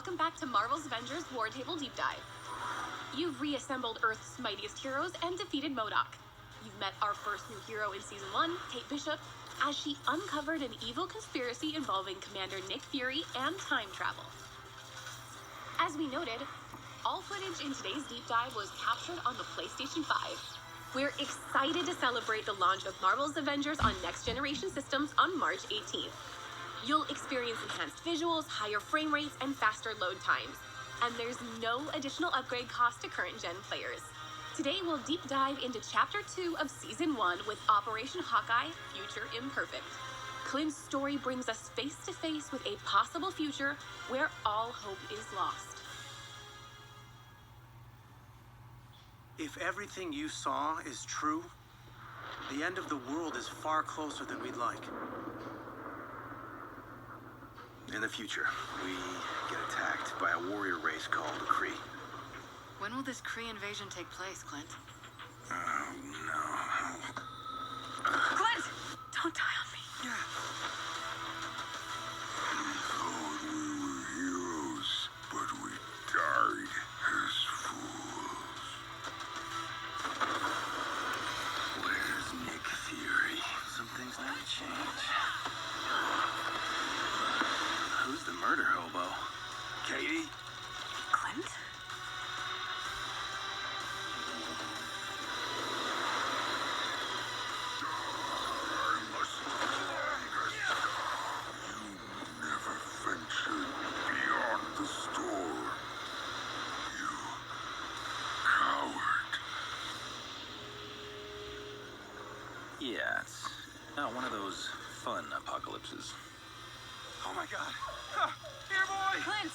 welcome back to Marvel's Avengers War Table Deep Dive. You've reassembled Earth's mightiest heroes and defeated MODOK. You've met our first new hero in Season 1, Kate Bishop, as she uncovered an evil conspiracy involving Commander Nick Fury and time travel. As we noted, all footage in today's deep dive was captured on the PlayStation 5. We're excited to celebrate the launch of Marvel's Avengers on next-generation systems on March 18th. You'll experience enhanced visuals, higher frame rates, and faster load times. And there's no additional upgrade cost to current-gen players. Today, we'll deep dive into Chapter 2 of Season 1 with Operation Hawkeye, Future Imperfect. Clint's story brings us face-to-face with a possible future where all hope is lost. If everything you saw is true, the end of the world is far closer than we'd like. In the future, we get attacked by a warrior race called the Kree. When will this Kree invasion take place, Clint? Oh, no. Clint! Don't die on me. We thought we were heroes, but we died as fools. Where's Nick Fury? Some things never change. Who's the murder hobo? Katie? Clint? I must longest. You never ventured beyond the store. You coward. Yeah, it's not one of those fun apocalypses. Oh my god. Here, boy! Clint!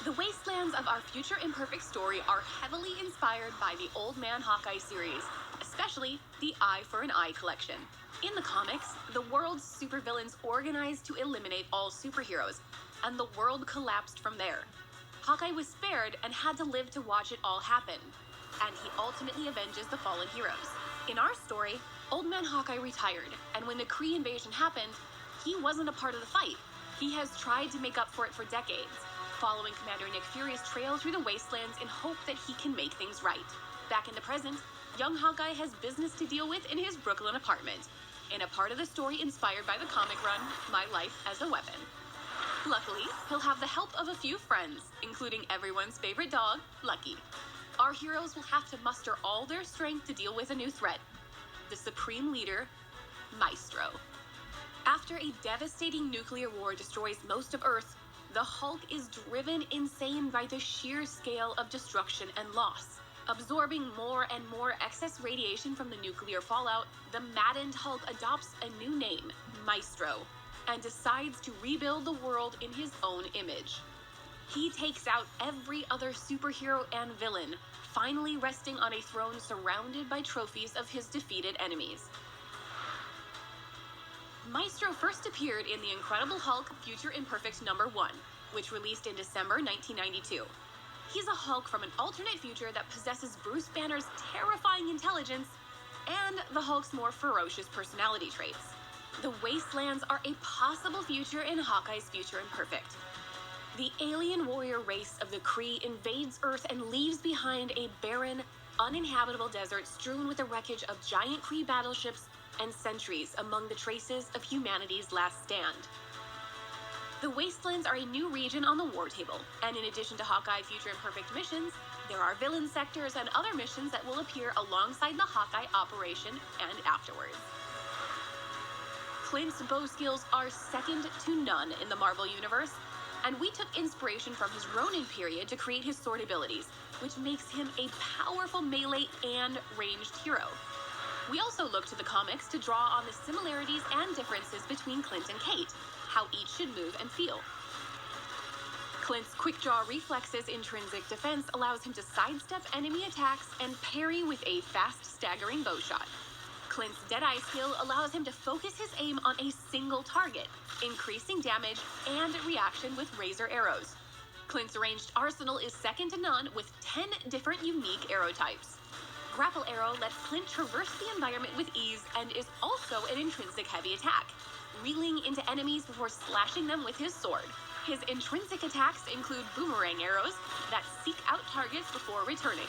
The wastelands of our Future Imperfect story are heavily inspired by the Old Man Hawkeye series, especially the Eye for an Eye collection. In the comics, the world's supervillains organized to eliminate all superheroes, and the world collapsed from there. Hawkeye was spared and had to live to watch it all happen, and he ultimately avenges the fallen heroes. In our story, Old Man Hawkeye retired, and when the Kree invasion happened, he wasn't a part of the fight. He has tried to make up for it for decades, following Commander Nick Fury's trail through the wastelands in hope that he can make things right. Back in the present, young Hawkeye has business to deal with in his Brooklyn apartment, in a part of the story inspired by the comic run, My Life as a Weapon. Luckily, he'll have the help of a few friends, including everyone's favorite dog, Lucky. Our heroes will have to muster all their strength to deal with a new threat, the Supreme Leader, Maestro. After a devastating nuclear war destroys most of Earth, the Hulk is driven insane by the sheer scale of destruction and loss. Absorbing more and more excess radiation from the nuclear fallout, the maddened Hulk adopts a new name, Maestro, and decides to rebuild the world in his own image. He takes out every other superhero and villain, finally resting on a throne surrounded by trophies of his defeated enemies. Maestro first appeared in The Incredible Hulk Future Imperfect #1, which released in December 1992. He's a Hulk from an alternate future that possesses Bruce Banner's terrifying intelligence and the Hulk's more ferocious personality traits. The Wastelands are a possible future in Hawkeye's Future Imperfect. The alien warrior race of the Kree invades Earth and leaves behind a barren, uninhabitable desert strewn with the wreckage of giant Kree battleships and sentries among the traces of humanity's last stand. The Wastelands are a new region on the war table, and in addition to Hawkeye Future Imperfect missions, there are villain sectors and other missions that will appear alongside the Hawkeye operation and afterwards. Clint's bow skills are second to none in the Marvel Universe, and we took inspiration from his Ronin period to create his sword abilities, which makes him a powerful melee and ranged hero. We also looked to the comics to draw on the similarities and differences between Clint and Kate, how each should move and feel. Clint's quick-draw reflexes intrinsic defense allows him to sidestep enemy attacks and parry with a fast, staggering bow shot. Clint's Deadeye skill allows him to focus his aim on a single target, increasing damage and reaction with razor arrows. Clint's ranged arsenal is second to none with 10 different unique arrow types. Grapple Arrow lets Clint traverse the environment with ease and is also an intrinsic heavy attack. reeling into enemies before slashing them with his sword. His intrinsic attacks include boomerang arrows that seek out targets before returning.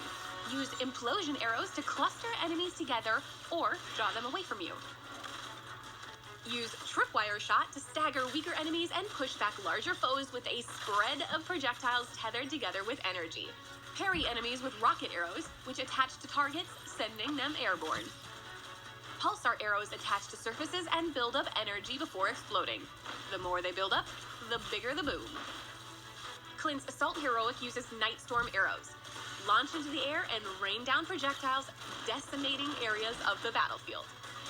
Use implosion arrows to cluster enemies together or draw them away from you. Use tripwire shot to stagger weaker enemies and push back larger foes with a spread of projectiles tethered together with energy. Parry enemies with rocket arrows, which attach to targets, sending them airborne. Pulsar arrows attach to surfaces and build up energy before exploding. The more they build up, the bigger the boom. Clint's Assault Heroic uses Night Storm arrows. Launch into the air and rain down projectiles, decimating areas of the battlefield.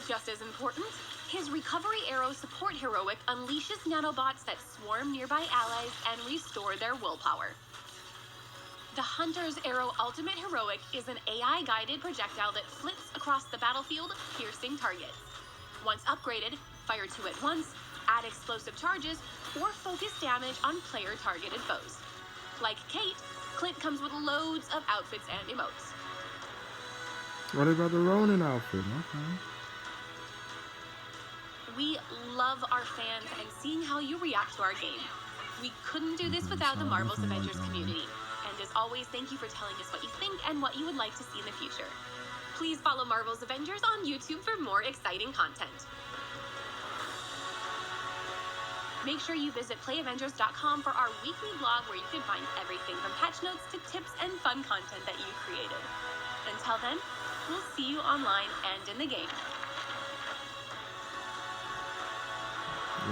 Just as important, his Recovery Arrow Support Heroic unleashes nanobots that swarm nearby allies and restore their willpower. The Hunter's Arrow Ultimate Heroic is an AI-guided projectile that flips across the battlefield, piercing targets. Once upgraded, fire 2 at once, add explosive charges, or focus damage on player-targeted foes. Like Kate, Clint comes with loads of outfits and emotes. What about the Ronin outfit? Okay. We love our fans and seeing how you react to our game. We couldn't do this without the Marvel's Avengers community. And as always, thank you for telling us what you think and what you would like to see in the future. Please follow Marvel's Avengers on YouTube for more exciting content. Make sure you visit playavengers.com for our weekly blog where you can find everything from patch notes to tips and fun content that you created. Until then, we'll see you online and in the game.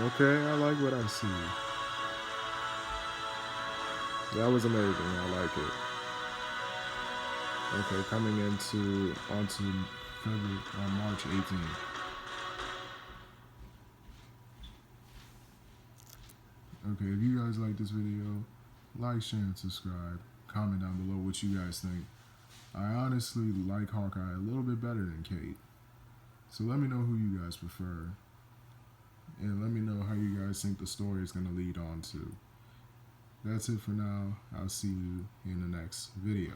Okay, I like what I see. That was amazing. I like it. Okay, coming onto February March 18th. Okay, if you guys like this video, like, share, and subscribe. Comment down below what you guys think. I honestly like Hawkeye a little bit better than Kate. So let me know who you guys prefer. And let me know how you guys think the story is going to lead on to. That's it for now. I'll see you in the next video.